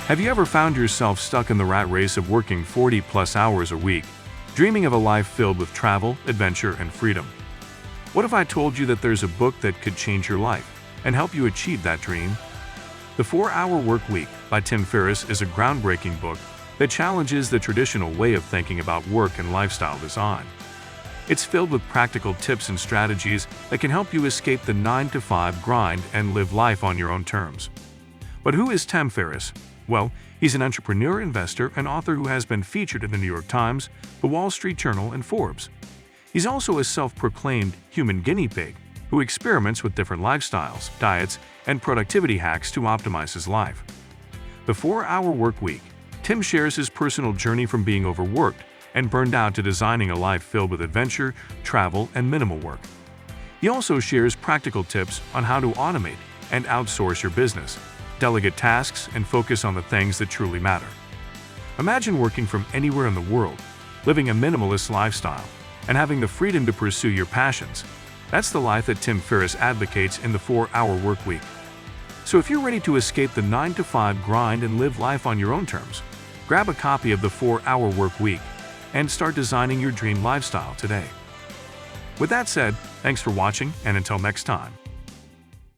Have you ever found yourself stuck in the rat race of working 40+ hours a week, dreaming of a life filled with travel, adventure, and freedom? What if I told you that there's a book that could change your life and help you achieve that dream? The 4-Hour Workweek by Tim Ferriss is a groundbreaking book that challenges the traditional way of thinking about work and lifestyle design. It's filled with practical tips and strategies that can help you escape the 9-to-5 grind and live life on your own terms. But who is Tim Ferriss? Well, he's an entrepreneur, investor, and author who has been featured in the New York Times, the Wall Street Journal, and Forbes. He's also a self-proclaimed human guinea pig who experiments with different lifestyles, diets, and productivity hacks to optimize his life. The 4-Hour Workweek. Tim shares his personal journey from being overworked and burned out to designing a life filled with adventure, travel, and minimal work. He also shares practical tips on how to automate and outsource your business, delegate tasks, and focus on the things that truly matter. Imagine working from anywhere in the world, living a minimalist lifestyle, and having the freedom to pursue your passions. That's the life that Tim Ferriss advocates in the 4-Hour Workweek. So if you're ready to escape the 9-to-5 grind and live life on your own terms, grab a copy of the 4-Hour Workweek and start designing your dream lifestyle today. With that said, thanks for watching, and until next time.